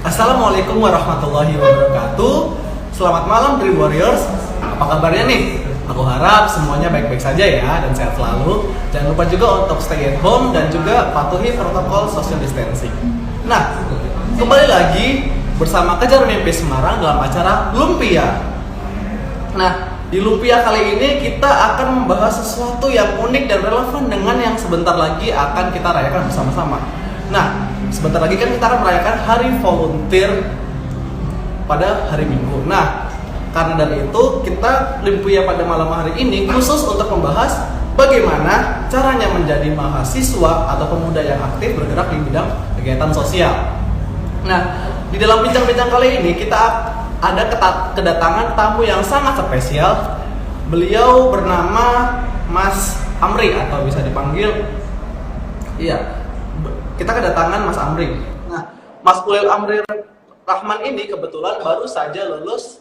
Assalamualaikum warahmatullahi wabarakatuh. Selamat malam Dream Warriors. Apa kabarnya nih? Aku harap semuanya baik-baik saja ya dan sehat selalu. Jangan lupa juga untuk stay at home dan juga patuhi protokol social distancing. Nah, kembali lagi bersama Kejar Mimpi Semarang dalam acara Lumpia. Nah, di Lumpia kali ini kita akan membahas sesuatu yang unik dan relevan dengan yang sebentar lagi akan kita rayakan bersama-sama. Nah, sebentar lagi kan kita akan merayakan Hari Volunteer pada hari Minggu. Nah, karena dari itu kita Lumpia pada malam hari ini khusus untuk membahas bagaimana caranya menjadi mahasiswa atau pemuda yang aktif bergerak di bidang kegiatan sosial. Nah, di dalam bincang-bincang kali ini kita ada kedatangan tamu yang sangat spesial. Beliau bernama Mas Amri atau bisa dipanggil kita kedatangan Mas Amri. Nah, Mas Ulil Amri Rahman ini kebetulan baru saja lulus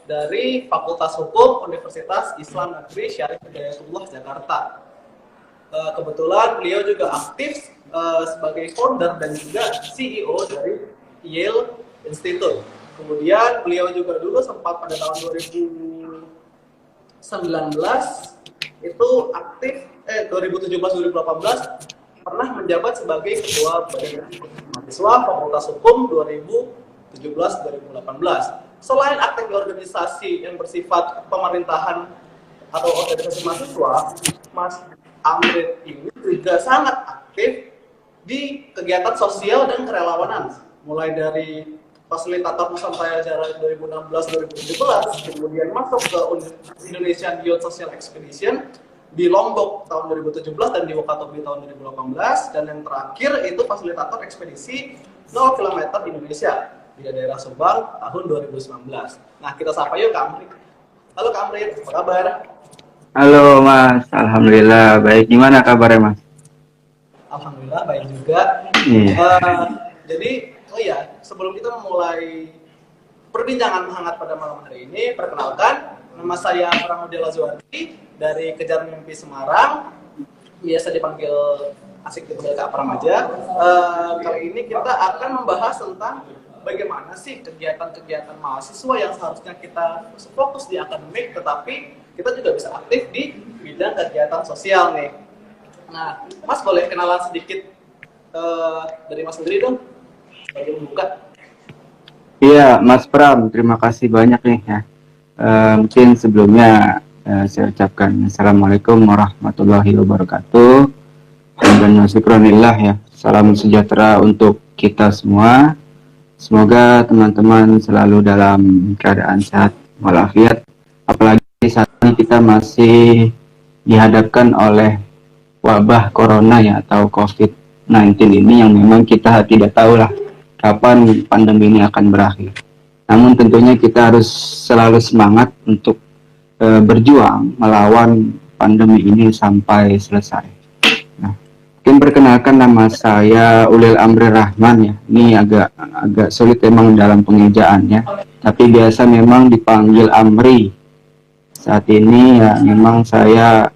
dari Fakultas Hukum Universitas Islam Negeri Syarif Hidayatullah Jakarta. Kebetulan beliau juga aktif sebagai founder dan juga CEO dari Yale Institute. Kemudian beliau juga dulu sempat pada tahun 2019 itu aktif 2017-2018 pernah menjabat sebagai Ketua Badan Mahasiswa Fakultas Hukum 2017-2018. Selain aktif di organisasi yang bersifat pemerintahan atau organisasi mahasiswa, Mas Amrit ini juga sangat aktif di kegiatan sosial dan kerelawanan, mulai dari fasilitator Nusantara Acara 2016-2017, kemudian masuk ke Indonesian Youth Social Expedition di Lombok tahun 2017 dan di Wakatobi tahun 2018, dan yang terakhir itu fasilitator ekspedisi 0 km Indonesia di daerah Subang tahun 2019. Nah, kita sapa yuk Kak Amri. Halo Kak Amri, apa kabar? Halo Mas, Alhamdulillah baik. Gimana kabarnya Mas? Alhamdulillah baik juga. Jadi, sebelum kita memulai perbincangan hangat pada malam hari ini, perkenalkan, nama saya Pramudya Lazuardi dari Kejar Mimpi Semarang, biasa dipanggil asik dipanggil Kak Pram aja. Kali ini kita akan membahas tentang bagaimana sih kegiatan-kegiatan mahasiswa yang seharusnya kita fokus di akademik, tetapi kita juga bisa aktif di bidang kegiatan sosial nih. Nah, Mas boleh kenalan sedikit dari Mas sendiri dong, sebagai pembuka. Iya, Mas Pram, terima kasih banyak nih ya. Mungkin sebelumnya saya ucapkan Assalamualaikum warahmatullahi wabarakatuh. Dan syukronillah ya. Salam sejahtera untuk kita semua. Semoga teman-teman selalu dalam keadaan sehat walafiat. Apalagi saat ini kita masih dihadapkan oleh wabah corona ya, atau COVID-19 ini yang memang kita tidak tahu lah kapan pandemi ini akan berakhir. Namun tentunya kita harus selalu semangat untuk berjuang melawan pandemi ini sampai selesai. Nah, mungkin perkenalkan, nama saya Ulil Amri Rahman ya. Ini agak sulit memang dalam pengejaannya, tapi biasa memang dipanggil Amri. Saat ini ya memang saya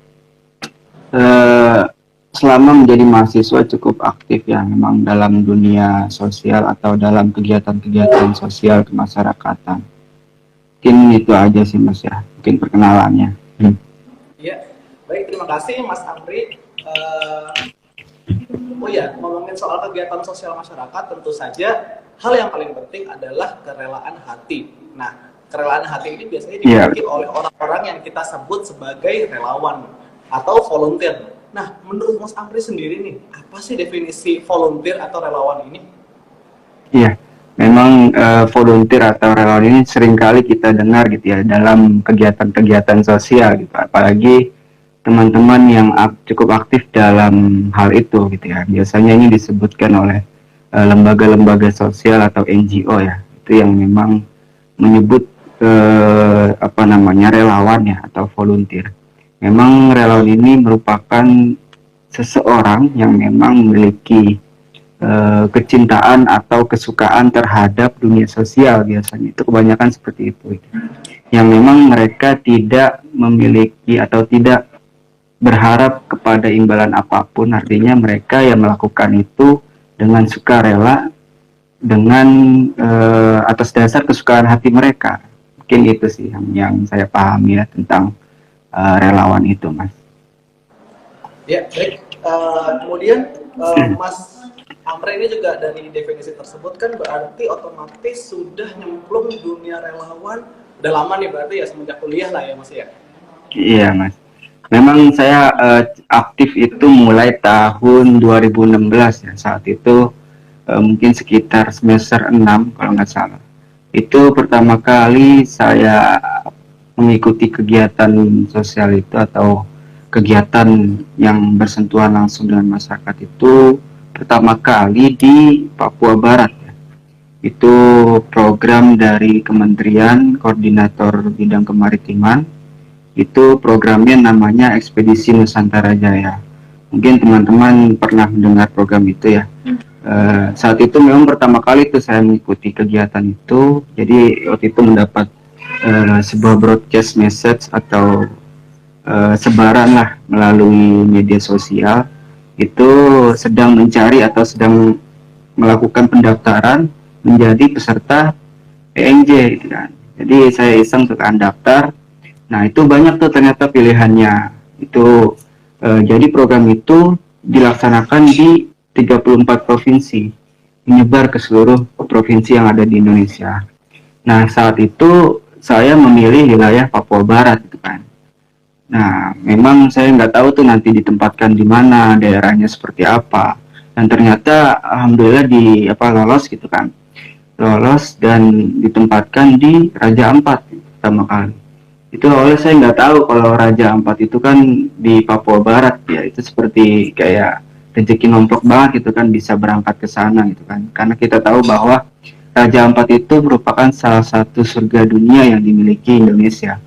selama menjadi mahasiswa cukup aktif ya, memang dalam dunia sosial atau dalam kegiatan-kegiatan sosial kemasyarakatan. Mungkin itu aja sih Mas ya, mungkin perkenalannya. Iya, baik, terima kasih Mas Amri. Ngomongin soal kegiatan sosial masyarakat, tentu saja hal yang paling penting adalah kerelaan hati. Nah, kerelaan hati ini biasanya dimiliki oleh orang-orang yang kita sebut sebagai relawan atau volunteer. Nah, menurut Mas Amri sendiri nih, apa sih definisi volunteer atau relawan ini? Iya, memang volunteer atau relawan ini seringkali kita dengar gitu ya dalam kegiatan-kegiatan sosial gitu, apalagi teman-teman yang cukup aktif dalam hal itu gitu ya. Biasanya ini disebutkan oleh lembaga-lembaga sosial atau NGO ya, itu yang memang menyebut relawan ya atau volunteer. Memang relawan ini merupakan seseorang yang memang memiliki kecintaan atau kesukaan terhadap dunia sosial, biasanya itu kebanyakan seperti itu, yang memang mereka tidak memiliki atau tidak berharap kepada imbalan apapun, artinya mereka yang melakukan itu dengan sukarela dengan atas dasar kesukaan hati mereka. Mungkin itu sih yang saya pahami ya tentang relawan itu, Mas. Ya, baik. Kemudian Mas Amre ini juga dari definisi tersebut kan berarti otomatis sudah nyemplung dunia relawan udah lama nih, berarti ya semenjak kuliah lah ya Mas ya? Iya, Mas. Memang saya aktif itu mulai tahun 2016 ya. Saat itu mungkin sekitar semester 6 kalau nggak salah. Itu pertama kali saya mengikuti kegiatan sosial itu atau kegiatan yang bersentuhan langsung dengan masyarakat itu pertama kali di Papua Barat ya. Itu program dari Kementerian Koordinator Bidang Kemaritiman. Itu programnya namanya Ekspedisi Nusantara Jaya. Mungkin teman-teman pernah mendengar program itu ya. Saat itu memang pertama kali itu saya mengikuti kegiatan itu. Jadi waktu itu mendapat sebuah broadcast message atau sebaran lah melalui media sosial itu sedang mencari atau sedang melakukan pendaftaran menjadi peserta PNJ gitu kan. Jadi saya iseng suka daftar. Nah itu banyak tuh ternyata pilihannya. Itu jadi program itu dilaksanakan di 34 provinsi, menyebar ke seluruh provinsi yang ada di Indonesia. Nah saat itu saya memilih wilayah Papua Barat gitu kan. Nah, memang saya nggak tahu tuh nanti ditempatkan di mana, daerahnya seperti apa. Dan ternyata alhamdulillah lolos gitu kan. Lolos dan ditempatkan di Raja Ampat pertama kali. Itu awalnya saya nggak tahu kalau Raja Ampat itu kan di Papua Barat ya. Itu seperti kayak rezeki nomplok banget gitu kan bisa berangkat ke sana gitu kan. Karena kita tahu bahwa Raja Ampat itu merupakan salah satu surga dunia yang dimiliki Indonesia.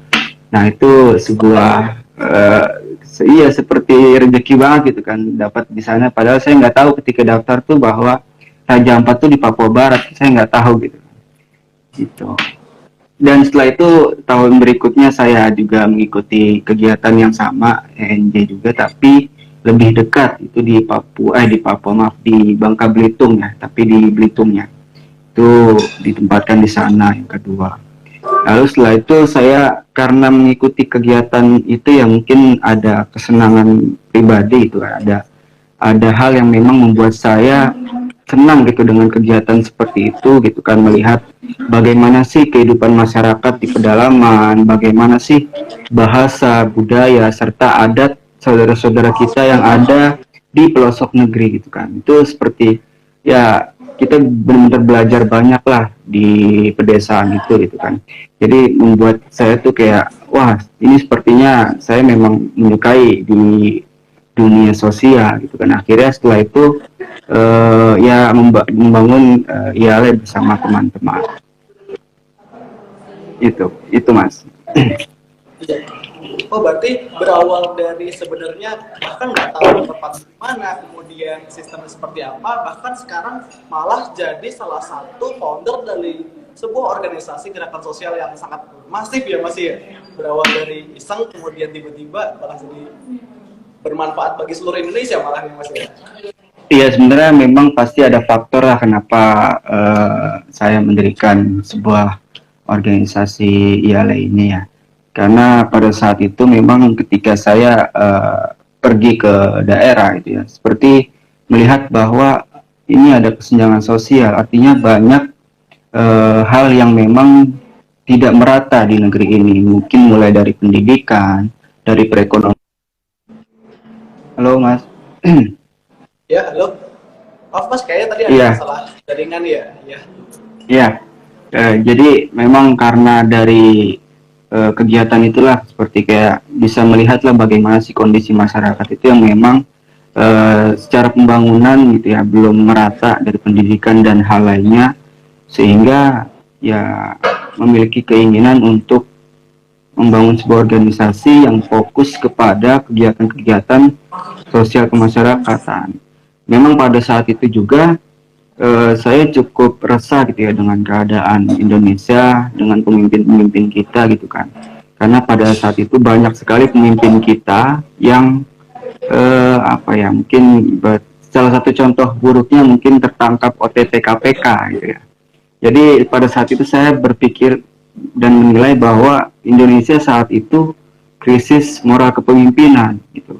Nah itu sebuah iya seperti rezeki banget gitu kan dapat di sana. Padahal saya nggak tahu ketika daftar tuh bahwa Raja Ampat tuh di Papua Barat. Saya nggak tahu gitu. Gitu. Dan setelah itu tahun berikutnya saya juga mengikuti kegiatan yang sama ENJ juga tapi lebih dekat itu di di Bangka Belitung ya, tapi di Belitungnya itu ditempatkan di sana yang kedua. Lalu setelah itu saya karena mengikuti kegiatan itu ya mungkin ada kesenangan pribadi itu ada hal yang memang membuat saya senang gitu dengan kegiatan seperti itu gitu kan, melihat bagaimana sih kehidupan masyarakat di pedalaman, bagaimana sih bahasa, budaya serta adat saudara-saudara kita yang ada di pelosok negeri gitu kan. Itu seperti ya kita benar-benar belajar banyak lah di pedesaan itu gitu kan. Jadi membuat saya tuh kayak wah ini sepertinya saya memang menyukai di dunia sosial gitu kan. Akhirnya setelah itu ya membangun IALE bersama teman-teman. Itu Mas. Oh berarti berawal dari sebenarnya bahkan nggak tahu tempat di mana, kemudian sistemnya seperti apa, bahkan sekarang malah jadi salah satu founder dari sebuah organisasi gerakan sosial yang sangat masif ya Mas ya. Berawal dari iseng kemudian tiba-tiba malah jadi bermanfaat bagi seluruh Indonesia malah ya Mas ya. Iya sebenarnya memang pasti ada faktor lah kenapa saya mendirikan sebuah organisasi IALE ini ya. Karena pada saat itu memang ketika saya pergi ke daerah itu ya, seperti melihat bahwa ini ada kesenjangan sosial, artinya banyak hal yang memang tidak merata di negeri ini. Mungkin mulai dari pendidikan, dari perekonomian. Halo Mas. Ya, halo. Maaf Mas, kayaknya tadi ada masalah jaringan ya. Iya. Jadi memang karena dari kegiatan itulah seperti kayak bisa melihatlah bagaimana sih kondisi masyarakat itu yang memang secara pembangunan gitu ya belum merata dari pendidikan dan hal lainnya, sehingga ya memiliki keinginan untuk membangun sebuah organisasi yang fokus kepada kegiatan-kegiatan sosial kemasyarakatan. Memang pada saat itu juga saya cukup resah gitu ya dengan keadaan Indonesia, dengan pemimpin-pemimpin kita gitu kan. Karena pada saat itu banyak sekali pemimpin kita yang mungkin salah satu contoh buruknya mungkin tertangkap OTT KPK gitu ya. Jadi pada saat itu saya berpikir dan menilai bahwa Indonesia saat itu krisis moral kepemimpinan gitu.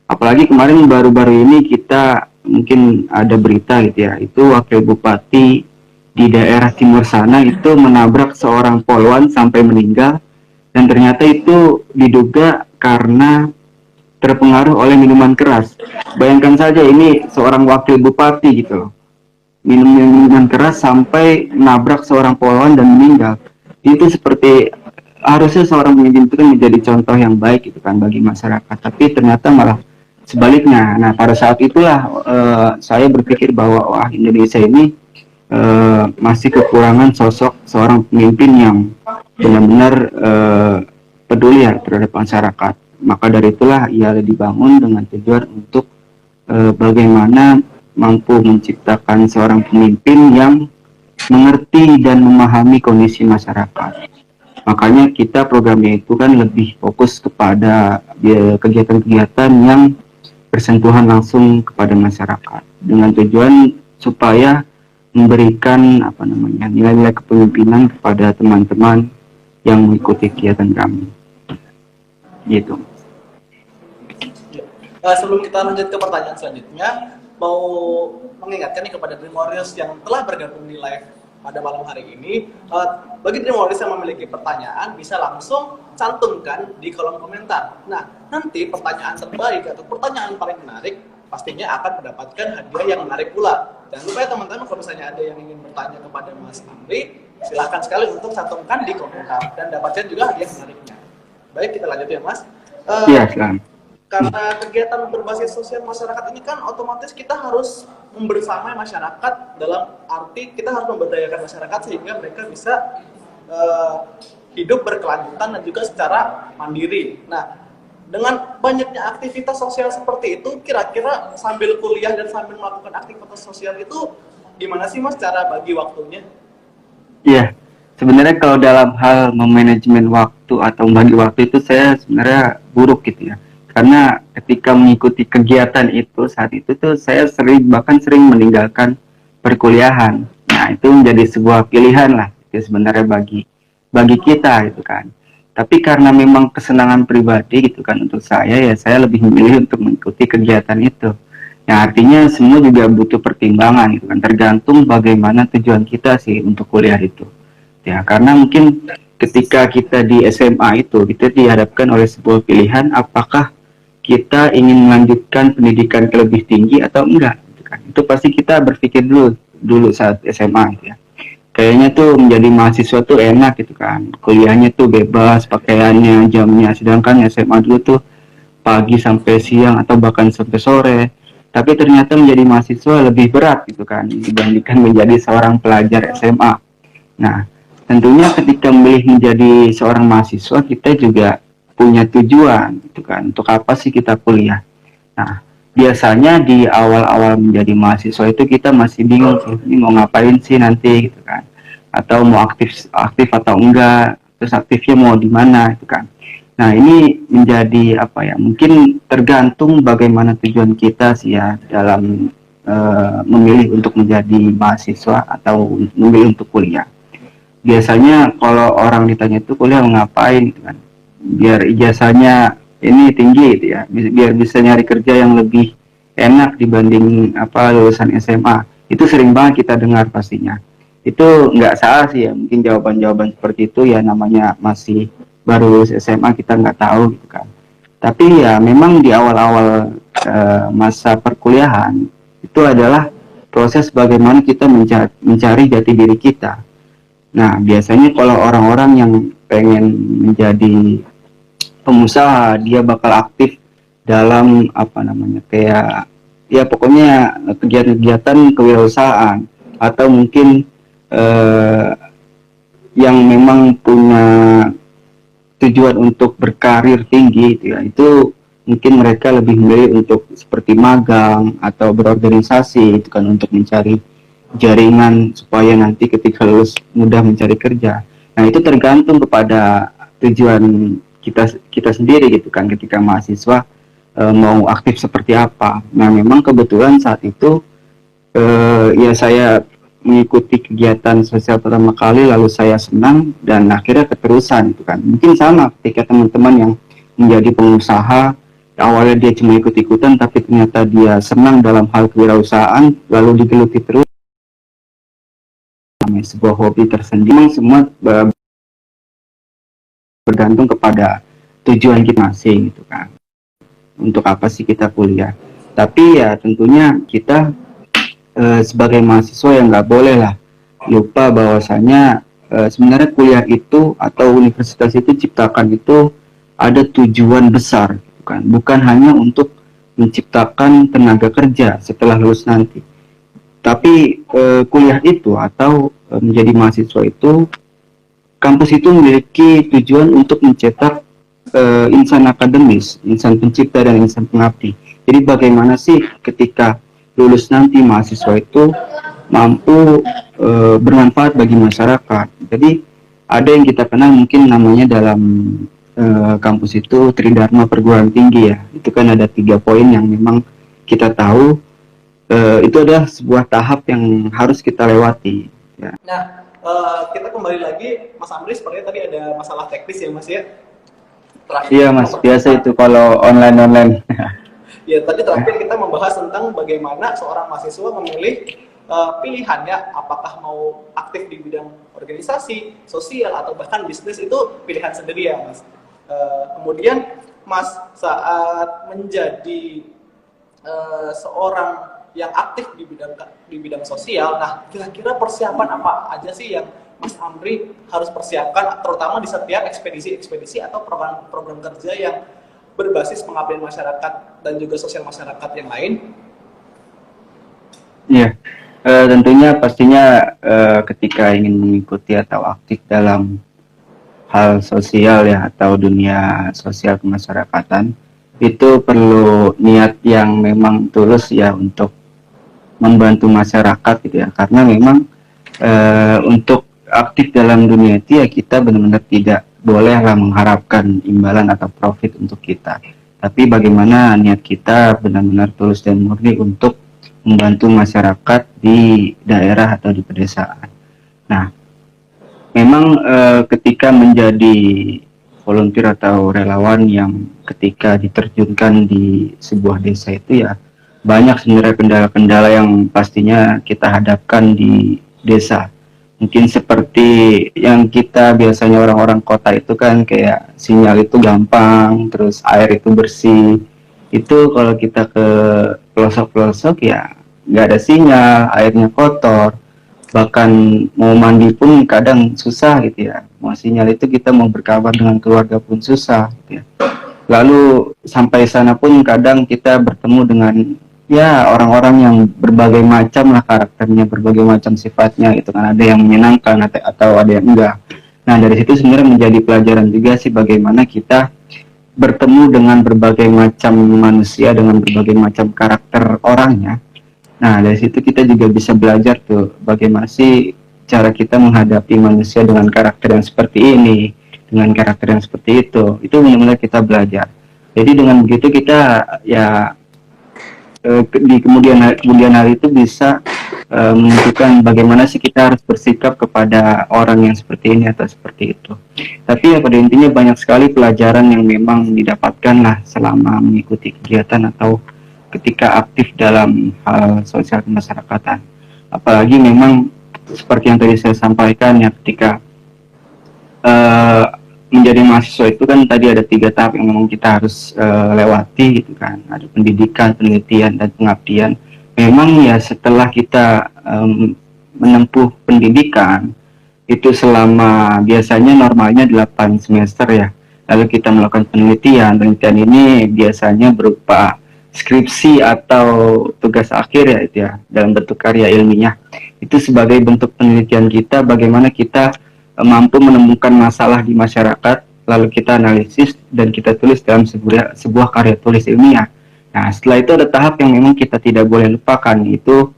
Apalagi kemarin baru-baru ini kita mungkin ada berita gitu ya, itu wakil bupati di daerah timur sana itu menabrak seorang polwan sampai meninggal, dan ternyata itu diduga karena terpengaruh oleh minuman keras. Bayangkan saja ini seorang wakil bupati gitu loh, minum minuman keras sampai nabrak seorang polwan dan meninggal. Itu seperti harusnya seorang pemimpin itu kan menjadi contoh yang baik gitu kan bagi masyarakat, tapi ternyata malah sebaliknya. Nah pada saat itulah saya berpikir bahwa wah, Indonesia ini masih kekurangan sosok seorang pemimpin yang benar-benar peduli ya terhadap masyarakat. Maka dari itulah ia dibangun dengan tujuan untuk bagaimana mampu menciptakan seorang pemimpin yang mengerti dan memahami kondisi masyarakat. Makanya kita programnya itu kan lebih fokus kepada kegiatan-kegiatan yang bersentuhan langsung kepada masyarakat dengan tujuan supaya memberikan nilai-nilai kepemimpinan kepada teman-teman yang mengikuti kegiatan kami. Gitu. Sebelum kita lanjut ke pertanyaan selanjutnya, mau mengingatkan nih kepada Dream Warriors yang telah bergabung di live pada malam hari ini. Bagi Dream Warriors yang memiliki pertanyaan, bisa langsung cantumkan di kolom komentar. Nah, nanti pertanyaan terbaik atau pertanyaan paling menarik pastinya akan mendapatkan hadiah yang menarik pula. Jangan lupa ya teman-teman, kalau misalnya ada yang ingin bertanya kepada Mas Amri, silahkan sekali untuk cantumkan di komentar dan dapatkan juga hadiah menariknya. Baik, kita lanjut ya Mas. Iya, silakan. Karena kegiatan berbasis sosial masyarakat ini kan otomatis kita harus membersamai masyarakat, dalam arti kita harus memberdayakan masyarakat sehingga mereka bisa hidup berkelanjutan dan juga secara mandiri. Nah, dengan banyaknya aktivitas sosial seperti itu, kira-kira sambil kuliah dan sambil melakukan aktivitas sosial itu gimana sih Mas cara bagi waktunya? Iya, sebenarnya kalau dalam hal memanajemen waktu atau membagi waktu itu saya sebenarnya buruk gitu ya. Karena ketika mengikuti kegiatan itu saat itu tuh saya bahkan sering meninggalkan perkuliahan. Nah itu menjadi sebuah pilihan lah itu sebenarnya bagi kita gitu kan. Tapi karena memang kesenangan pribadi gitu kan untuk saya, ya saya lebih memilih untuk mengikuti kegiatan itu. Yang artinya semua juga butuh pertimbangan gitu kan, tergantung bagaimana tujuan kita sih untuk kuliah itu. Ya karena mungkin ketika kita di SMA itu kita dihadapkan oleh sebuah pilihan, apakah kita ingin melanjutkan pendidikan ke lebih tinggi atau enggak gitu kan. Itu pasti kita berpikir dulu saat SMA gitu ya. Kayaknya tuh menjadi mahasiswa tuh enak gitu kan, kuliahnya tuh bebas pakaiannya, jamnya, sedangkan SMA dulu tuh pagi sampai siang atau bahkan sampai sore. Tapi ternyata menjadi mahasiswa lebih berat gitu kan dibandingkan menjadi seorang pelajar SMA. Nah tentunya ketika memilih menjadi seorang mahasiswa, kita juga punya tujuan gitu kan, untuk apa sih kita kuliah. Nah biasanya di awal-awal menjadi mahasiswa itu kita masih bingung sih, ini mau ngapain sih nanti gitu kan, atau mau aktif atau enggak, terus aktifnya mau di mana gitu kan. Nah ini menjadi mungkin tergantung bagaimana tujuan kita sih ya dalam memilih untuk menjadi mahasiswa atau memilih untuk kuliah. Biasanya kalau orang ditanya itu kuliah mau ngapain gitu kan, biar ijazahnya ini tinggi gitu ya, biar bisa nyari kerja yang lebih enak dibanding lulusan SMA. Itu sering banget kita dengar pastinya. Itu nggak salah sih ya, mungkin jawaban-jawaban seperti itu ya namanya masih baru lulus SMA, kita nggak tahu gitu kan. Tapi ya memang di awal-awal masa perkuliahan itu adalah proses bagaimana kita mencari jati diri kita. Nah biasanya kalau orang-orang yang pengen menjadi pengusaha, dia bakal aktif dalam kayak ya pokoknya kegiatan-kegiatan kewirausahaan, atau mungkin yang memang punya tujuan untuk berkarir tinggi gitu ya, itu mungkin mereka lebih memilih untuk seperti magang atau berorganisasi itu kan, untuk mencari jaringan supaya nanti ketika lulus mudah mencari kerja. Nah itu tergantung kepada tujuan kita sendiri gitu kan ketika mahasiswa mau aktif seperti apa. Nah, memang kebetulan saat itu ya saya mengikuti kegiatan sosial pertama kali, lalu saya senang dan akhirnya keterusan itu kan. Mungkin sama ketika teman-teman yang menjadi pengusaha, awalnya dia cuma ikut-ikutan tapi ternyata dia senang dalam hal kewirausahaan, lalu digeluti terus namanya sebuah hobi tersendiri. Memang semua bergantung kepada tujuan kita masing gitu kan. Untuk apa sih kita kuliah? Tapi ya tentunya kita sebagai mahasiswa yang nggak boleh lah lupa bahwasanya sebenarnya kuliah itu atau universitas itu ciptakan itu ada tujuan besar gitu kan, bukan hanya untuk menciptakan tenaga kerja setelah lulus nanti, tapi kuliah itu atau menjadi mahasiswa itu, kampus itu memiliki tujuan untuk mencetak insan akademis, insan pencipta dan insan pengabdi. Jadi bagaimana sih ketika lulus nanti mahasiswa itu mampu bermanfaat bagi masyarakat. Jadi ada yang kita kenal mungkin namanya dalam kampus itu Tridharma Perguruan Tinggi ya. Itu kan ada 3 poin yang memang kita tahu itu adalah sebuah tahap yang harus kita lewati. Ya. Nah, kita kembali lagi, Mas Amri, sepertinya tadi ada masalah teknis ya Mas ya? Iya Mas, biasa itu kalau online. Ya, tadi terakhir kita membahas tentang bagaimana seorang mahasiswa memilih pilihannya, apakah mau aktif di bidang organisasi, sosial, atau bahkan bisnis, itu pilihan sendiri ya Mas. Kemudian Mas saat menjadi seorang yang aktif di bidang sosial, nah kira-kira persiapan apa aja sih yang Mas Amri harus persiapkan, terutama di setiap ekspedisi atau program kerja yang berbasis pengabdian masyarakat dan juga sosial masyarakat yang lain? Iya, tentunya pastinya ketika ingin mengikuti atau aktif dalam hal sosial ya atau dunia sosial kemasyarakatan, itu perlu niat yang memang tulus ya untuk membantu masyarakat gitu ya, karena memang untuk aktif dalam dunia itu ya kita benar-benar tidak bolehlah mengharapkan imbalan atau profit untuk kita, tapi bagaimana niat kita benar-benar tulus dan murni untuk membantu masyarakat di daerah atau di pedesaan. Nah, memang ketika menjadi volunteer atau relawan yang ketika diterjunkan di sebuah desa itu ya banyak sebenarnya kendala-kendala yang pastinya kita hadapkan di desa. Mungkin seperti yang kita biasanya orang-orang kota itu kan kayak sinyal itu gampang, terus air itu bersih. Itu kalau kita ke pelosok-pelosok ya nggak ada sinyal, airnya kotor. Bahkan mau mandi pun kadang susah gitu ya. Mau sinyal itu kita mau berkabar dengan keluarga pun susah gitu ya. Lalu sampai sana pun kadang kita bertemu dengan ya orang-orang yang berbagai macam lah karakternya, berbagai macam sifatnya gitu kan, ada yang menyenangkan atau ada yang enggak. Nah dari situ sebenarnya menjadi pelajaran juga sih bagaimana kita bertemu dengan berbagai macam manusia dengan berbagai macam karakter orangnya. Nah dari situ kita juga bisa belajar tuh bagaimana sih cara kita menghadapi manusia dengan karakter yang seperti ini, dengan karakter yang seperti itu benar-benar kita belajar. Jadi dengan begitu kita ya di kemudian hari itu bisa menentukan bagaimana sih kita harus bersikap kepada orang yang seperti ini atau seperti itu. Tapi ya pada intinya banyak sekali pelajaran yang memang didapatkan lah selama mengikuti kegiatan atau ketika aktif dalam hal sosial kemasyarakatan. Apalagi memang seperti yang tadi saya sampaikan ya, ketika menjadi mahasiswa itu kan tadi ada 3 tahap yang memang kita harus lewati gitu kan. Ada pendidikan, penelitian, dan pengabdian. Memang ya setelah kita menempuh pendidikan itu selama biasanya normalnya 8 semester ya. Lalu kita melakukan penelitian ini biasanya berupa skripsi atau tugas akhir ya itu ya, dalam bentuk karya ilmiah. Itu sebagai bentuk penelitian kita bagaimana kita mampu menemukan masalah di masyarakat, lalu kita analisis dan kita tulis dalam sebuah karya tulis ilmiah. Nah, setelah itu ada tahap yang memang kita tidak boleh lupakan, itu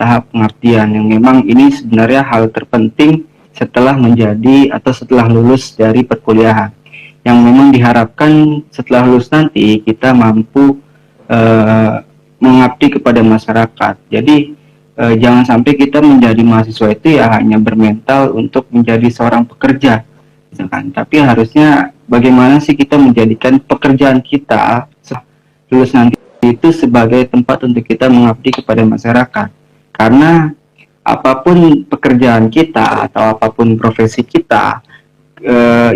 tahap pengabdian, yang memang ini sebenarnya hal terpenting setelah menjadi atau setelah lulus dari perkuliahan. yang memang diharapkan setelah lulus nanti kita mampu mengabdi kepada masyarakat. Jadi jangan sampai kita menjadi mahasiswa itu ya hanya bermental untuk menjadi seorang pekerja, misalkan. Tapi harusnya bagaimana sih kita menjadikan pekerjaan kita lulus nanti itu sebagai tempat untuk kita mengabdi kepada masyarakat. Karena apapun pekerjaan kita atau apapun profesi kita,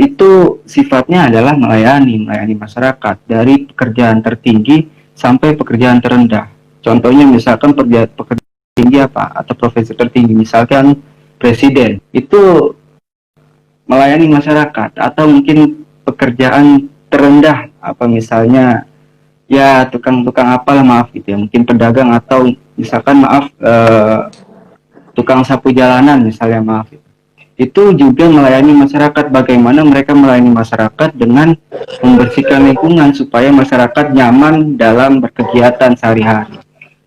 itu sifatnya adalah melayani masyarakat dari pekerjaan tertinggi sampai pekerjaan terendah. Contohnya misalkan pekerjaan tinggi apa atau profesi tertinggi, misalkan presiden, itu melayani masyarakat. Atau mungkin pekerjaan terendah apa misalnya ya tukang apalah, maaf gitu ya, mungkin pedagang, atau misalkan maaf tukang sapu jalanan misalnya, maaf, itu juga melayani masyarakat. Bagaimana mereka melayani masyarakat dengan membersihkan lingkungan supaya masyarakat nyaman dalam berkegiatan sehari-hari.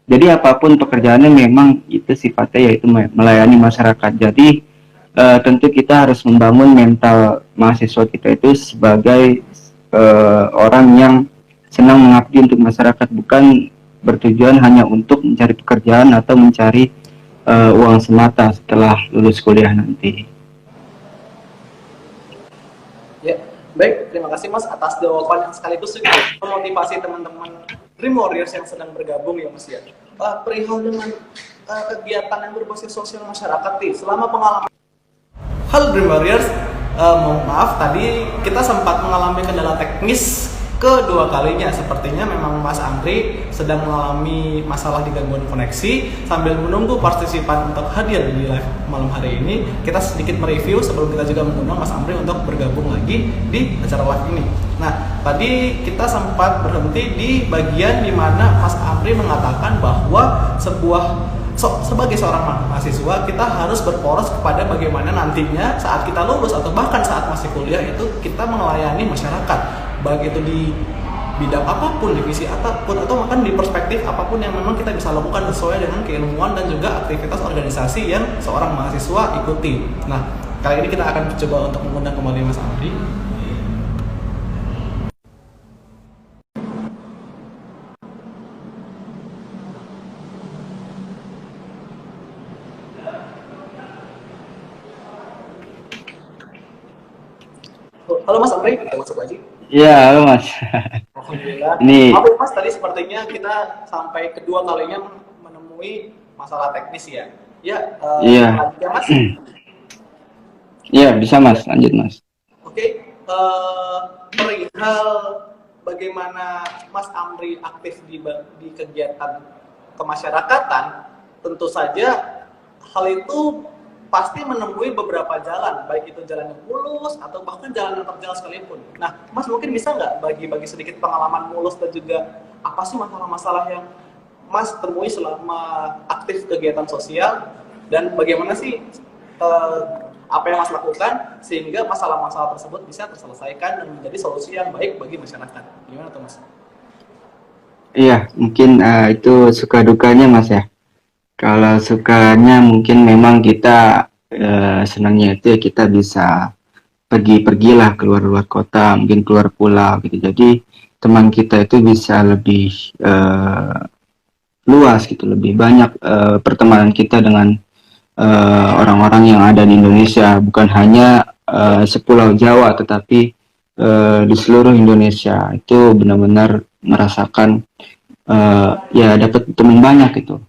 Jadi apapun pekerjaannya memang itu sifatnya yaitu melayani masyarakat. Jadi tentu kita harus membangun mental mahasiswa kita itu sebagai orang yang senang mengabdi untuk masyarakat, bukan bertujuan hanya untuk mencari pekerjaan atau mencari uang semata setelah lulus kuliah nanti. Ya, baik. Terima kasih Mas atas jawaban yang sekaligus juga memotivasi teman-teman Dream Warriors yang sedang bergabung ya Mas ya. Perihal dengan kegiatan yang berbasis sosial masyarakat nih, selama pengalaman. Halo Dream Warriors, mohon maaf tadi kita sempat mengalami kendala teknis kedua kalinya. Sepertinya memang Mas Amri sedang mengalami masalah di gangguan koneksi. Sambil menunggu partisipan untuk hadir di live malam hari ini, kita sedikit mereview sebelum kita juga mengundang Mas Amri untuk bergabung lagi di acara live ini. Nah, tadi kita sempat berhenti di bagian di mana Mas Amri mengatakan bahwa sebagai seorang mahasiswa kita harus berporos kepada bagaimana nantinya saat kita lulus atau bahkan saat masih kuliah itu kita melayani masyarakat, baik itu di bidang apapun, divisi apapun, atau bahkan di perspektif apapun yang memang kita bisa lakukan sesuai dengan keilmuan dan juga aktivitas organisasi yang seorang mahasiswa ikuti. Nah, kali ini kita akan coba untuk mengundang kembali Mas Amri. Halo Mas Amri, kita masuk lagi. Iya, halo Mas. Alhamdulillah. Ini Maaf Mas, tadi sepertinya kita sampai kedua kalinya menemui masalah teknis ya. Ya, iya. lanjut ya Mas. Iya, bisa Mas, lanjut Mas. Oke, perihal bagaimana Mas Amri aktif di kegiatan kemasyarakatan, tentu saja hal itu pasti menemui beberapa jalan, baik itu jalan yang mulus atau bahkan jalan yang terjal sekalipun. Nah, Mas mungkin bisa nggak bagi sedikit pengalaman mulus dan juga apa sih masalah-masalah yang Mas temui selama aktif kegiatan sosial, dan bagaimana sih apa yang Mas lakukan sehingga masalah-masalah tersebut bisa terselesaikan dan menjadi solusi yang baik bagi masyarakat. Gimana tuh Mas? Iya, mungkin itu suka dukanya Mas ya. Kalau sukanya mungkin memang kita senangnya itu ya kita bisa pergilah keluar kota, mungkin keluar pulau gitu. Jadi teman kita itu bisa lebih luas gitu, lebih banyak pertemanan kita dengan orang-orang yang ada di Indonesia, bukan hanya sepulau Jawa tetapi di seluruh Indonesia. Itu benar-benar merasakan ya dapat teman banyak gitu.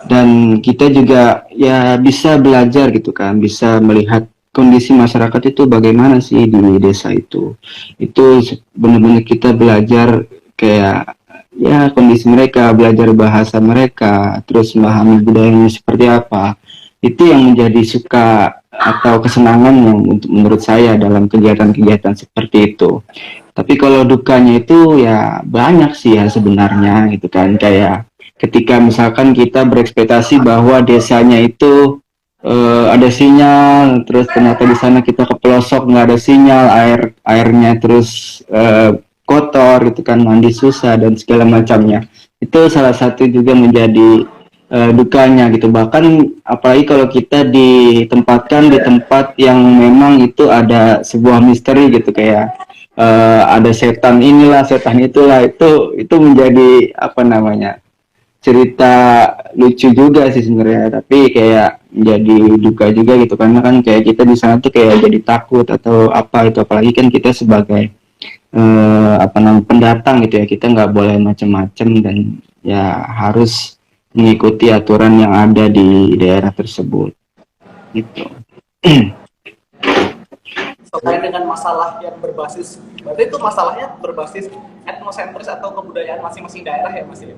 Dan kita juga ya bisa belajar gitu kan, bisa melihat kondisi masyarakat itu bagaimana sih di desa itu benar-benar kita belajar kayak ya kondisi mereka, belajar bahasa mereka, terus memahami budayanya seperti apa. Itu yang menjadi suka atau kesenangan yang menurut saya dalam kegiatan-kegiatan seperti itu. Tapi kalau dukanya itu ya banyak sih ya sebenarnya gitu kan, kayak ketika misalkan kita berekspektasi bahwa desanya itu ada sinyal, terus ternyata di sana kita ke pelosok nggak ada sinyal, airnya terus kotor gitu kan, mandi susah dan segala macamnya. Itu salah satu juga menjadi dukanya gitu. Bahkan apalagi kalau kita ditempatkan di tempat yang memang itu ada sebuah misteri gitu, kayak ada setan inilah, setan itulah, itu menjadi apa namanya, cerita lucu juga sih sebenarnya, tapi kayak jadi duka juga gitu, karena kan kayak kita di sana tuh kayak jadi takut atau apa itu, apalagi kan kita sebagai apa namanya, pendatang gitu ya, kita nggak boleh macem-macem dan ya harus mengikuti aturan yang ada di daerah tersebut gitu. Selain dengan masalah yang berbasis, berarti itu masalahnya berbasis etnosentris atau kebudayaan masing-masing daerah ya Mas ya?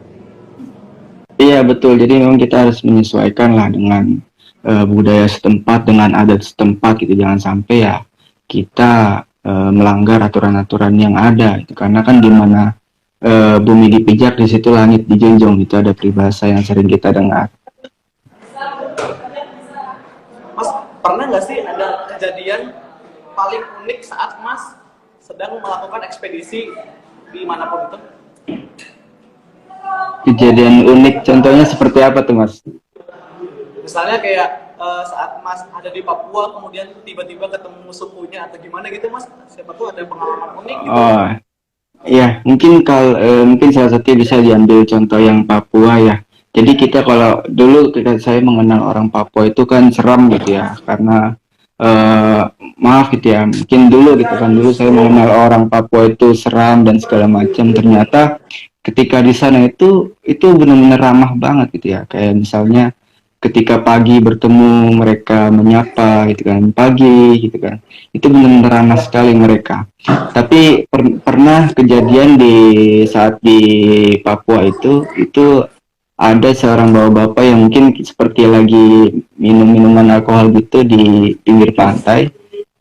Iya betul, jadi memang kita harus menyesuaikan lah dengan budaya setempat, dengan adat setempat gitu, jangan sampai ya kita melanggar aturan-aturan yang ada itu, karena kan di mana bumi dipijak di situ langit dijunjung, itu ada peribahasa yang sering kita dengar. Mas pernah nggak sih ada kejadian paling unik saat Mas sedang melakukan ekspedisi di manapun itu? Kejadian unik contohnya seperti apa tuh Mas? Misalnya kayak saat Mas ada di Papua kemudian tiba-tiba ketemu sukunya atau gimana gitu Mas? Siapa tuh ada pengalaman unik gitu? Oh iya, mungkin mungkin salah satu bisa diambil contoh yang Papua ya. Jadi kita kalau dulu saya mengenal orang Papua itu kan seram gitu ya, karena eh, maaf gitu ya, mungkin dulu gitu kan, dulu saya mengenal orang Papua itu seram dan segala macam. Ternyata ketika di sana itu benar-benar ramah banget gitu ya. Kayak misalnya ketika pagi bertemu mereka menyapa gitu kan, pagi gitu kan, itu benar-benar ramah sekali mereka. Tapi pernah kejadian di saat di Papua itu ada seorang bapak-bapak yang mungkin seperti lagi minum minuman alkohol gitu di pinggir pantai.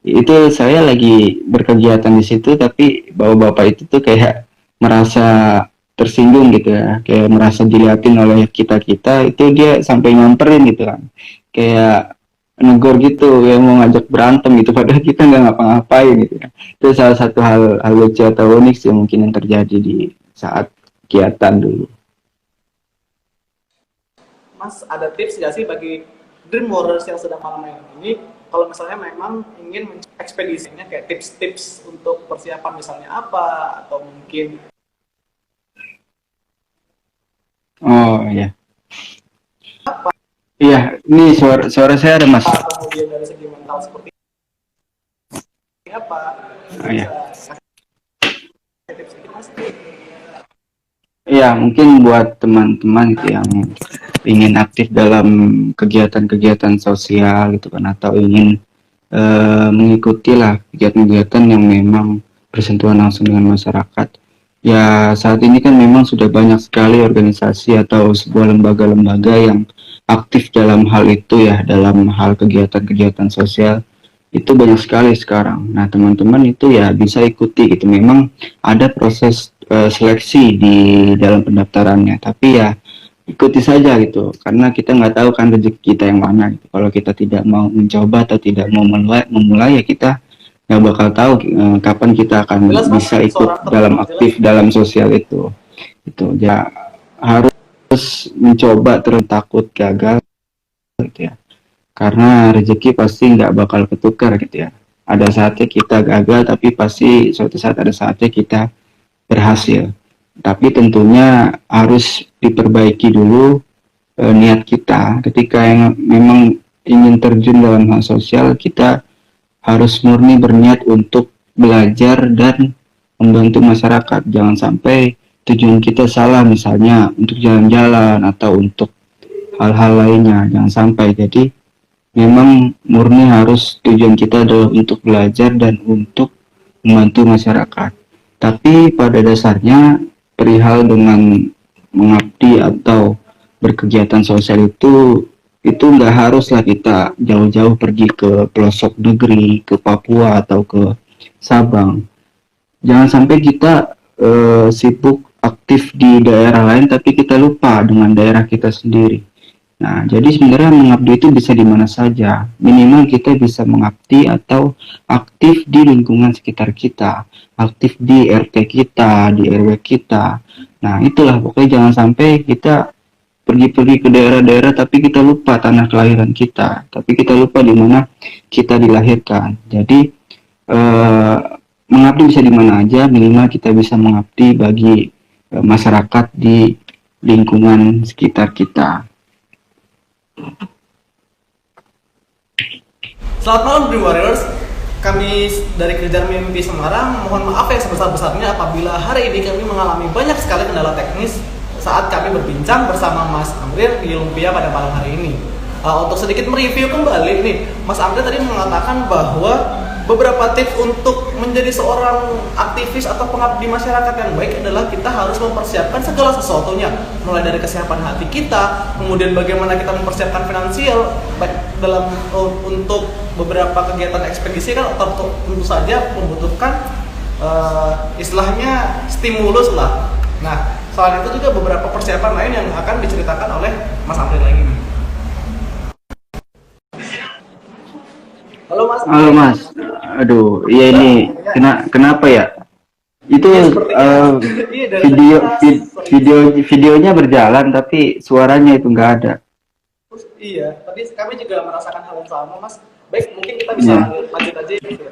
Itu saya lagi berkegiatan di situ, tapi bapak-bapak itu tuh kayak merasa tersinggung gitu ya, kayak merasa dilihatin oleh kita-kita, itu dia sampai nyamperin gitu kan, kayak negor gitu, kayak mau ngajak berantem gitu, padahal kita nggak ngapa-ngapain gitu ya. Itu salah satu hal lucu atau unik sih mungkin yang terjadi di saat kegiatan dulu. Mas ada tips nggak sih bagi Dream Warriors yang sedang main ini, kalau misalnya memang ingin ekspedisinya, kayak tips-tips untuk persiapan misalnya apa, atau mungkin Oh iya, apa, iya, ini suara saya ada Mas. kemudian dari segi mental seperti apa, Oh iya. bisa kasih tips sedikit Mas? Iya, mungkin buat teman-teman gitu yang ingin aktif dalam kegiatan-kegiatan sosial gitu kan, atau ingin mengikuti lah kegiatan-kegiatan yang memang bersentuhan langsung dengan masyarakat. Ya, saat ini kan memang sudah banyak sekali organisasi atau sebuah lembaga-lembaga yang aktif dalam hal itu ya, dalam hal kegiatan-kegiatan sosial itu banyak sekali sekarang. Nah, teman-teman itu ya bisa ikuti gitu. Memang ada proses seleksi di dalam pendaftarannya, tapi ya ikuti saja gitu, karena kita nggak tahu kan rezeki kita yang mana gitu. Kalau kita tidak mau mencoba atau tidak mau memulai ya kita nggak bakal tahu kapan kita akan Jelas Mas, bisa ikut suara dalam terdengar aktif jelas. dalam sosial itu ya, harus mencoba terus, takut gagal gitu ya, karena rezeki pasti nggak bakal ketukar gitu ya. Ada saatnya kita gagal, tapi pasti suatu saat ada saatnya kita berhasil. Tapi tentunya harus diperbaiki dulu niat kita. Ketika yang memang ingin terjun dalam hal sosial, kita harus murni berniat untuk belajar dan membantu masyarakat. Jangan sampai tujuan kita salah, misalnya untuk jalan-jalan atau untuk hal-hal lainnya. Jangan sampai. Jadi memang murni harus tujuan kita adalah untuk belajar dan untuk membantu masyarakat. Tapi pada dasarnya perihal dengan mengabdi atau berkegiatan sosial itu nggak haruslah kita jauh-jauh pergi ke pelosok negeri, ke Papua atau ke Sabang. Jangan sampai kita sibuk aktif di daerah lain tapi kita lupa dengan daerah kita sendiri. Nah, jadi sebenarnya mengabdi itu bisa di mana saja. Minimal kita bisa mengabdi atau aktif di lingkungan sekitar kita, aktif di RT kita, di RW kita. Nah, itulah pokoknya jangan sampai kita pergi-pergi ke daerah-daerah tapi kita lupa tanah kelahiran kita, tapi kita lupa di mana kita dilahirkan. Jadi mengabdi bisa di mana aja, minimal kita bisa mengabdi bagi masyarakat di lingkungan sekitar kita. Selamat malam Dream Warriors. Kami dari Kejar Mimpi Semarang mohon maaf yang sebesar-besarnya apabila hari ini kami mengalami banyak sekali kendala teknis saat kami berbincang bersama Mas Amrir di Lumpia pada malam hari ini. Untuk sedikit mereview kembali nih, Mas Amrir tadi mengatakan bahwa beberapa tips untuk menjadi seorang aktivis atau pengabdi masyarakat yang baik adalah kita harus mempersiapkan segala sesuatunya, mulai dari kesiapan hati kita, kemudian bagaimana kita mempersiapkan finansial baik dalam untuk beberapa kegiatan ekspedisi kan tentu saja membutuhkan istilahnya stimulus lah. Nah, selain itu juga beberapa persiapan lain yang akan diceritakan oleh Mas Amrir lagi nih. Halo Mas. Halo Mas. Aduh, iya ini kenapa ya? Itu videonya berjalan tapi suaranya itu nggak ada. Iya, tapi kami juga merasakan hal yang sama Mas. Baik, mungkin kita bisa lanjut aja gitu ya.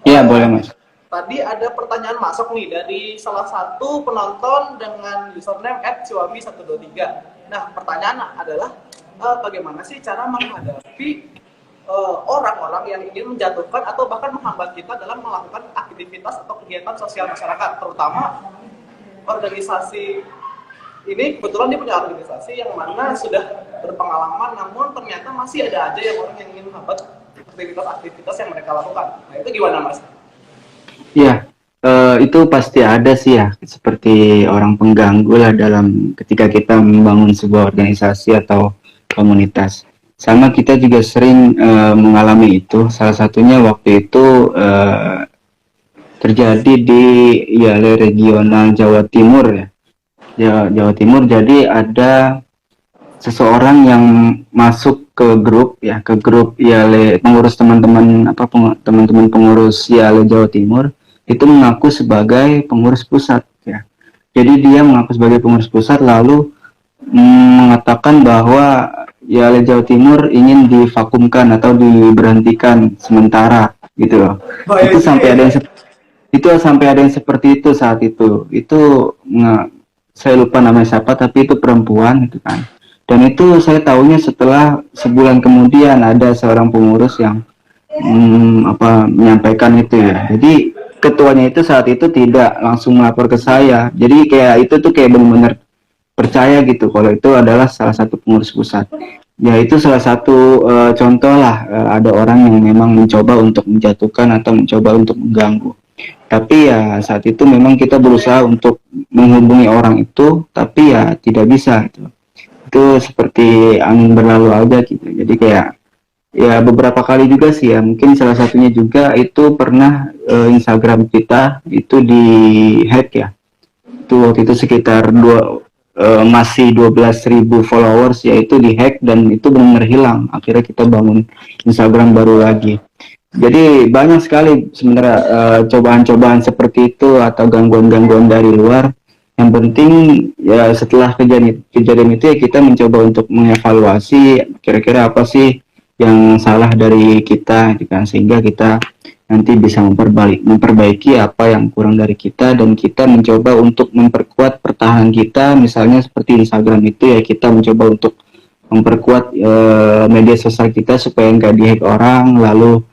Iya, boleh Mas. Tadi ada pertanyaan masuk nih dari salah satu penonton dengan username @ciwami123. Nah, pertanyaan adalah bagaimana sih cara menghadapi orang-orang yang ingin menjatuhkan atau bahkan menghambat kita dalam melakukan aktivitas atau kegiatan sosial masyarakat, terutama organisasi ini. Kebetulan dia punya organisasi yang mana sudah berpengalaman, namun ternyata masih ada aja yang orang yang ingin menghambat aktivitas-aktivitas yang mereka lakukan. Nah, itu gimana Mas? Iya, itu pasti ada sih ya, seperti orang pengganggu lah dalam ketika kita membangun sebuah organisasi atau komunitas. Sama kita juga sering mengalami itu. Salah satunya waktu itu terjadi di IALE regional Jawa Timur ya. Jawa Timur. Jadi ada seseorang yang masuk ke grup IALE, pengurus teman-teman pengurus IALE Jawa Timur itu mengaku sebagai pengurus pusat ya. Jadi dia mengaku sebagai pengurus pusat lalu mengatakan bahwa IALE Jawa Timur ingin divakumkan atau diberhentikan sementara gitu loh. Itu sampai ada yang seperti itu saat itu. Itu saya lupa namanya siapa, tapi itu perempuan gitu kan. Dan itu saya tahunya setelah sebulan kemudian ada seorang pengurus yang menyampaikan itu ya. Jadi ketuanya itu saat itu tidak langsung melapor ke saya. Jadi kayak itu tuh kayak benar-benar percaya gitu kalau itu adalah salah satu pengurus pusat. Ya itu salah satu contoh lah, ada orang yang memang mencoba untuk menjatuhkan atau mencoba untuk mengganggu. Tapi ya saat itu memang kita berusaha untuk menghubungi orang itu, tapi ya tidak bisa gitu. Itu seperti angin berlalu aja gitu. Jadi kayak ya beberapa kali juga sih ya, mungkin salah satunya juga itu pernah Instagram kita itu di-hack ya. Itu waktu itu sekitar masih 12.000 followers yaitu di-hack dan itu benar-benar hilang. Akhirnya kita bangun Instagram baru lagi. Jadi banyak sekali sebenarnya cobaan-cobaan seperti itu atau gangguan-gangguan dari luar. Yang penting ya setelah kejadian itu ya kita mencoba untuk mengevaluasi kira-kira apa sih yang salah dari kita gitu kan, sehingga kita nanti bisa memperbaiki apa yang kurang dari kita, dan kita mencoba untuk memperkuat pertahanan kita. Misalnya seperti Instagram itu ya kita mencoba untuk memperkuat media sosial kita supaya nggak dihack orang. Lalu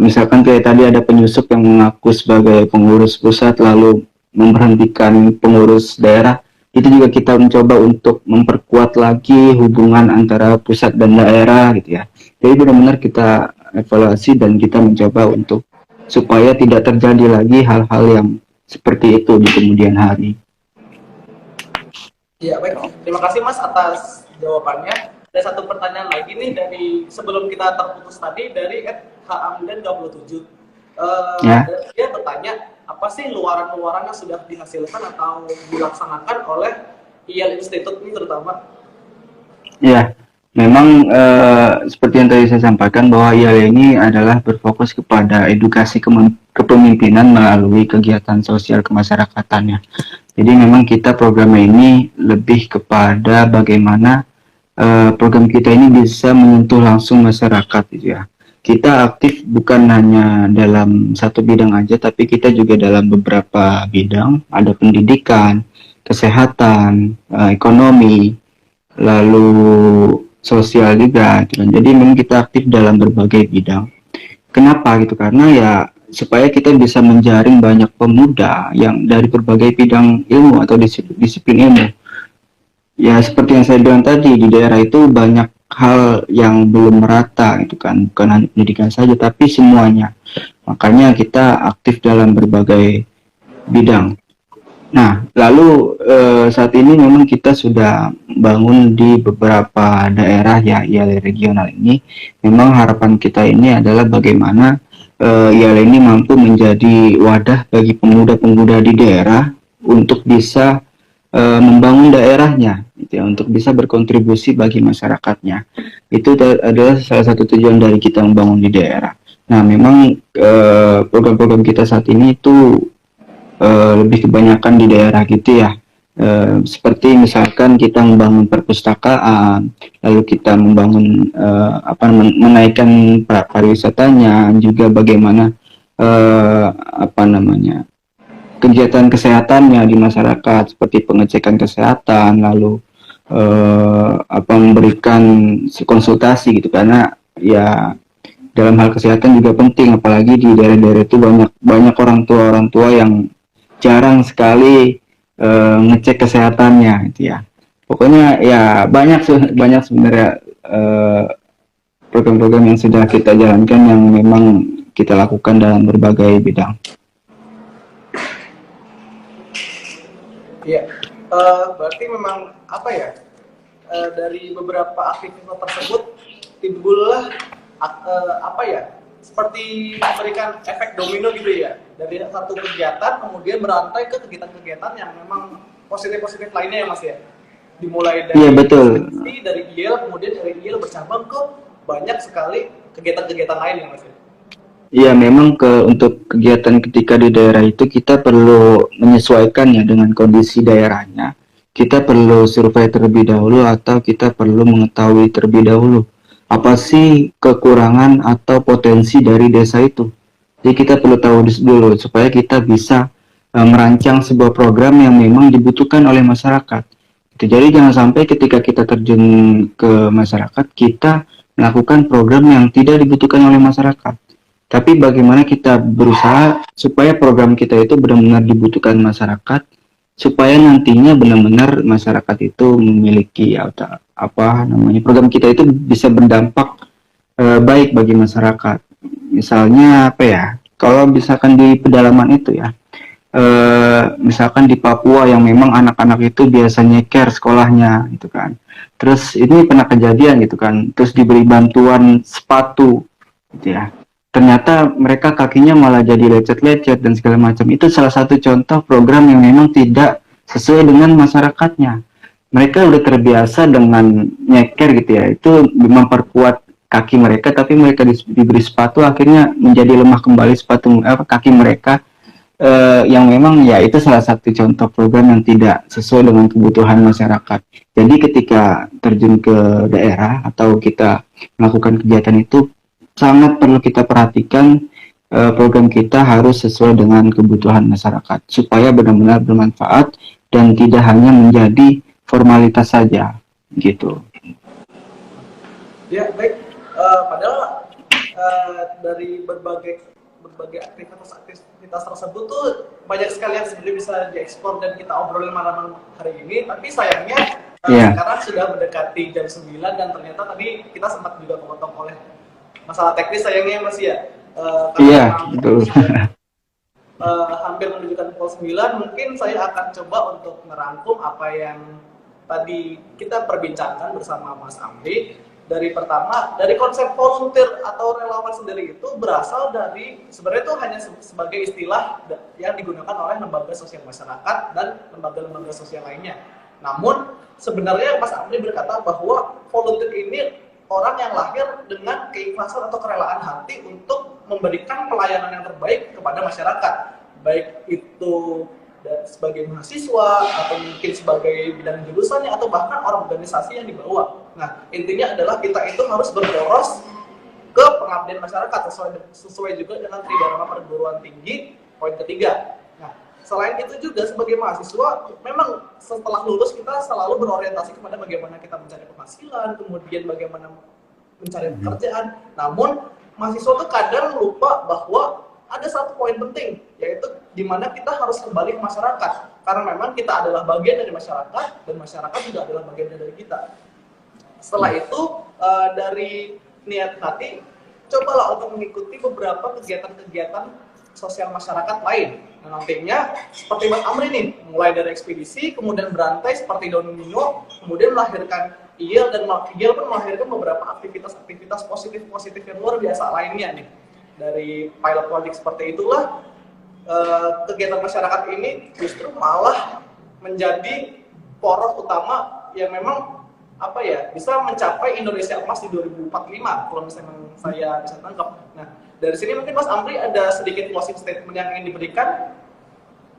misalkan kayak tadi ada penyusup yang mengaku sebagai pengurus pusat lalu memberhentikan pengurus daerah, itu juga kita mencoba untuk memperkuat lagi hubungan antara pusat dan daerah gitu ya. Jadi benar-benar kita evaluasi dan kita mencoba untuk supaya tidak terjadi lagi hal-hal yang seperti itu di kemudian hari. Iya, baik. Terima kasih Mas atas jawabannya. Ada satu pertanyaan lagi nih dari sebelum kita terputus tadi dari @hamdan27. Dia bertanya, apa sih luaran-luaran yang sudah dihasilkan atau dilaksanakan oleh IAL Institute ini terutama? Ya, memang seperti yang tadi saya sampaikan bahwa IAL ini adalah berfokus kepada edukasi kepemimpinan melalui kegiatan sosial kemasyarakatannya. Jadi memang kita program ini lebih kepada bagaimana program kita ini bisa menyentuh langsung masyarakat gitu ya. kita aktif bukan hanya dalam satu bidang aja, tapi kita juga dalam beberapa bidang. Ada pendidikan, kesehatan, ekonomi, lalu sosial juga gitu kan. Jadi memang kita aktif dalam berbagai bidang. Kenapa gitu? Karena ya supaya kita bisa menjaring banyak pemuda yang dari berbagai bidang ilmu atau disiplin ilmu. Ya seperti yang saya bilang tadi, di daerah itu banyak hal yang belum merata gitu kan, bukan hanya pendidikan saja tapi semuanya. Makanya kita aktif dalam berbagai bidang. Nah, lalu saat ini memang kita sudah bangun di beberapa daerah ya IAL regional ini. Memang harapan kita ini adalah bagaimana IAL ini mampu menjadi wadah bagi pemuda-pemuda di daerah untuk bisa membangun daerahnya, gitu ya, untuk bisa berkontribusi bagi masyarakatnya. Itu adalah salah satu tujuan dari kita membangun di daerah. Nah, memang program-program kita saat ini itu lebih kebanyakan di daerah gitu ya. Seperti misalkan kita membangun perpustakaan, lalu kita membangun menaikkan pariwisatanya, juga bagaimana kegiatan kesehatannya di masyarakat seperti pengecekan kesehatan, lalu memberikan konsultasi gitu, karena ya dalam hal kesehatan juga penting, apalagi di daerah-daerah itu banyak orang tua yang jarang sekali ngecek kesehatannya gitu ya. Pokoknya ya banyak sebenarnya program-program yang sudah kita jalankan yang memang kita lakukan dalam berbagai bidang. Iya, berarti memang apa ya, dari beberapa aktivitas tersebut timbullah seperti memberikan efek domino gitu ya, dari satu kegiatan kemudian berantai ke kegiatan-kegiatan yang memang positif lainnya ya Mas ya. Dimulai dari betul. Dari IEL, kemudian dari IEL bercabang ke banyak sekali kegiatan-kegiatan lain ya Mas ya. Iya, memang untuk kegiatan ketika di daerah itu kita perlu menyesuaikan ya dengan kondisi daerahnya. Kita perlu survei terlebih dahulu atau kita perlu mengetahui terlebih dahulu apa sih kekurangan atau potensi dari desa itu. Jadi kita perlu tahu dulu supaya kita bisa merancang sebuah program yang memang dibutuhkan oleh masyarakat. Jadi jangan sampai ketika kita terjun ke masyarakat kita melakukan program yang tidak dibutuhkan oleh masyarakat. Tapi bagaimana kita berusaha supaya program kita itu benar-benar dibutuhkan masyarakat, supaya nantinya benar-benar masyarakat itu memiliki program kita itu bisa berdampak baik bagi masyarakat. Misalnya kalau misalkan di pedalaman itu ya, misalkan di Papua yang memang anak-anak itu biasa nyeker sekolahnya gitu kan. Terus ini pernah kejadian gitu kan, terus diberi bantuan sepatu gitu ya. Ternyata mereka kakinya malah jadi lecet-lecet dan segala macam. Itu salah satu contoh program yang memang tidak sesuai dengan masyarakatnya. Mereka udah terbiasa dengan nyeker gitu ya, itu memperkuat kaki mereka, tapi mereka diberi sepatu akhirnya menjadi lemah kembali kaki mereka, yang memang ya itu salah satu contoh program yang tidak sesuai dengan kebutuhan masyarakat. Jadi ketika terjun ke daerah atau kita melakukan kegiatan itu, sangat perlu kita perhatikan program kita harus sesuai dengan kebutuhan masyarakat supaya benar-benar bermanfaat dan tidak hanya menjadi formalitas saja gitu. Ya baik, padahal dari berbagai aktivitas tersebut tuh banyak sekali yang sebenarnya bisa dieksplor dan kita obrolin malam hari ini, tapi sayangnya sekarang sudah mendekati jam 9 dan ternyata tadi kita sempat juga kepotong oleh masalah teknis sayangnya Mas ya. Betul. Hampir menunjukkan pukul 9, mungkin saya akan coba untuk merangkum apa yang tadi kita perbincangkan bersama Mas Amri. Dari konsep volunteer atau relawan sendiri itu berasal dari, sebenarnya itu hanya sebagai istilah yang digunakan oleh lembaga sosial masyarakat dan lembaga-lembaga sosial lainnya. Namun sebenarnya Mas Amri berkata bahwa volunteer ini orang yang lahir dengan keikhlasan atau kerelaan hati untuk memberikan pelayanan yang terbaik kepada masyarakat, baik itu sebagai mahasiswa atau mungkin sebagai bidang jurusannya atau bahkan organisasi yang dibawa. Nah, intinya adalah kita itu harus berboros ke pengabdian masyarakat sesuai juga dengan Tridharma Perguruan Tinggi poin ketiga. Nah, selain itu juga sebagai mahasiswa, memang setelah lulus kita selalu berorientasi kepada bagaimana kita mencari penghasilan, kemudian bagaimana mencari pekerjaan. Namun mahasiswa tuh kadang lupa bahwa ada satu poin penting, yaitu di mana kita harus kembali ke masyarakat. Karena memang kita adalah bagian dari masyarakat, dan masyarakat juga adalah bagian dari kita. Setelah itu, dari niat hati, cobalah untuk mengikuti beberapa kegiatan-kegiatan sosial masyarakat lain. Nah, nantinya, seperti Mas Amri nih, mulai dari ekspedisi, kemudian berantai seperti Domino, kemudian melahirkan IEL, dan IEL pun melahirkan beberapa aktivitas-aktivitas positif-positif yang luar biasa lainnya nih. Dari pilot project seperti itulah, kegiatan masyarakat ini justru malah menjadi poros utama yang memang bisa mencapai Indonesia Emas di 2045 kalau misalnya saya bisa tangkap. Nah, dari sini mungkin Mas Amri ada sedikit closing statement yang ingin diberikan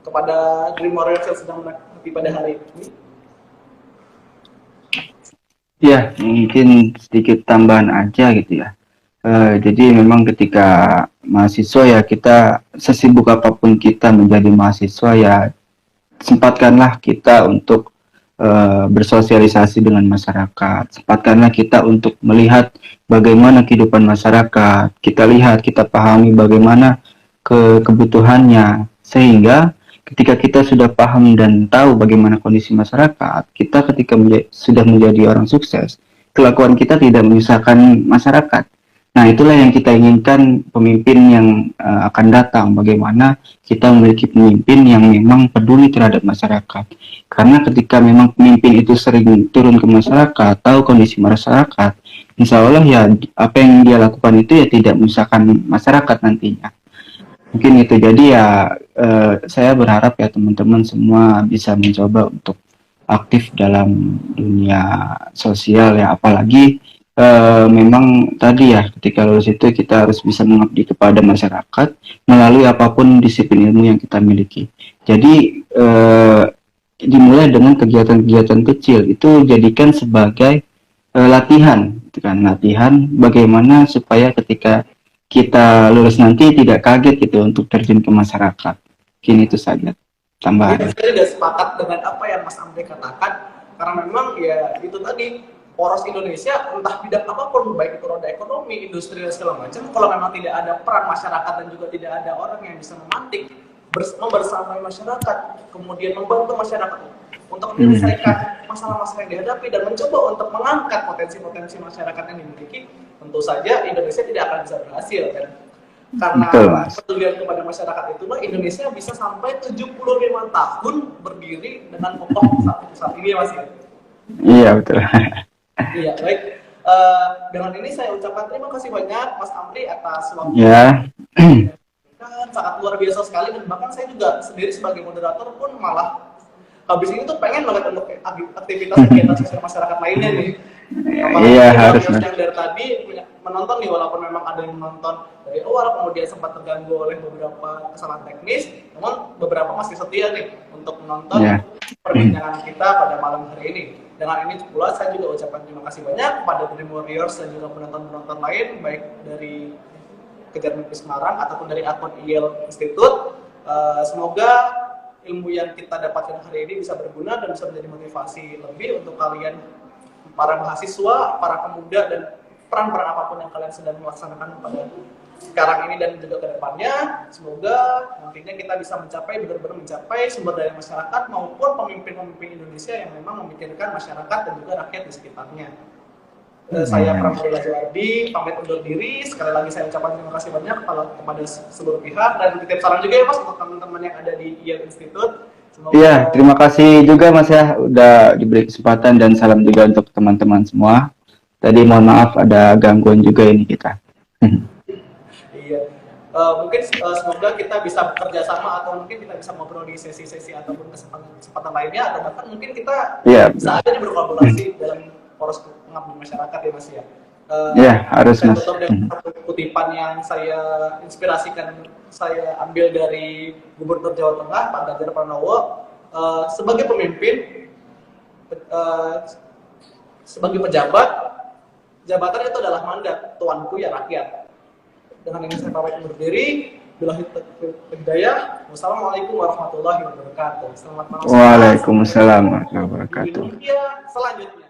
kepada Dream Warriors yang sedang menanti pada hari ini. Ya, mungkin sedikit tambahan aja gitu ya. Jadi memang ketika mahasiswa ya, kita sesibuk apapun kita menjadi mahasiswa ya, sempatkanlah kita untuk bersosialisasi dengan masyarakat. Sempatkanlah kita untuk melihat bagaimana kehidupan masyarakat. Kita lihat, kita pahami bagaimana kebutuhannya. Sehingga ketika kita sudah paham dan tahu bagaimana kondisi masyarakat, kita ketika sudah menjadi orang sukses, kelakuan kita tidak menyusahkan masyarakat. Nah, itulah yang kita inginkan pemimpin yang akan datang. Bagaimana kita memiliki pemimpin yang memang peduli terhadap masyarakat. Karena ketika memang pemimpin itu sering turun ke masyarakat, tahu kondisi masyarakat, insya Allah ya apa yang dia lakukan itu ya tidak menyusahkan masyarakat nantinya. Mungkin itu. Jadi ya saya berharap ya teman-teman semua bisa mencoba untuk aktif dalam dunia sosial ya, apalagi memang tadi ya ketika lulus itu kita harus bisa mengabdi kepada masyarakat melalui apapun disiplin ilmu yang kita miliki. Jadi dimulai dengan kegiatan-kegiatan kecil, itu jadikan sebagai latihan, gitu kan? Latihan bagaimana supaya ketika kita lulus nanti tidak kaget gitu untuk terjun ke masyarakat. Mungkin itu saja tambahan. Saya tidak sepakat dengan apa yang Mas Amri katakan, karena memang ya itu tadi, poros Indonesia entah bidang apapun, baik itu roda ekonomi, industri dan segala macam, kalau memang tidak ada peran masyarakat dan juga tidak ada orang yang bisa memantik, membersamai masyarakat, kemudian membantu masyarakat untuk menyelesaikan masalah-masalah yang dihadapi dan mencoba untuk mengangkat potensi-potensi masyarakat yang dimiliki, tentu saja Indonesia tidak akan bisa berhasil kan. Karena kepedulian kepada masyarakat itulah Indonesia bisa sampai 75 tahun berdiri dengan kokoh saat ini, Mas. Iya, betul. Iya, baik. Dengan ini saya ucapkan terima kasih banyak Mas Amri atas waktu. Ya. Sangat luar biasa sekali, dan bahkan saya juga sendiri sebagai moderator pun malah habis ini tuh pengen banget untuk aktivitas kegiatan sosial masyarakat lainnya nih. Iya, harus. Yang dari tadi menonton nih, walaupun memang ada yang menonton dari awal, kemudian sempat terganggu oleh beberapa kesalahan teknis, namun beberapa masih setia nih untuk menonton perbincangan kita pada malam hari ini. Dengan ini pula saya juga ucapkan terima kasih banyak kepada Dream Warriors dan juga penonton-penonton lain, baik dari Kejar Mimpi Semarang ataupun dari akun IEL Institute. Semoga ilmu yang kita dapatkan hari ini bisa berguna dan bisa menjadi motivasi lebih untuk kalian, para mahasiswa, para pemuda, dan peran-peran apapun yang kalian sedang melaksanakan pada sekarang ini dan juga ke depannya. Semoga nantinya kita bisa benar-benar mencapai sumber daya masyarakat maupun pemimpin-pemimpin Indonesia yang memang memikirkan masyarakat dan juga rakyat di sekitarnya. Saya Pramodila Jawardi, pamit undur diri. Sekali lagi saya ucapkan terima kasih banyak kepada seluruh pihak, dan titip salam juga ya Mas untuk teman-teman yang ada di IEL Institute. Iya, terima kasih juga Mas ya udah diberi kesempatan, dan salam juga untuk teman-teman semua. Tadi mohon maaf ada gangguan juga ini kita. Iya, mungkin semoga kita bisa bekerja sama, atau mungkin kita bisa ngobrol di sesi-sesi ataupun kesempatan lainnya, atau bahkan mungkin kita bisa aja berkolaborasi dalam poros pengabdian masyarakat ya Mas ya. Iya, harus Mas. Saya tutup dengan satu kutipan yang saya inspirasikan, saya ambil dari Gubernur Jawa Tengah Pak Ganjar Pranowo. Sebagai pemimpin, sebagai pejabat, jabatan itu adalah mandat, tuanku ya rakyat. Dengan ini saya pamit undur diri. Billahi taufiq wal hidayah. Wassalamualaikum warahmatullahi wabarakatuh. Selamat malam. Waalaikumsalam warahmatullahi wabarakatuh. Di dunia selanjutnya.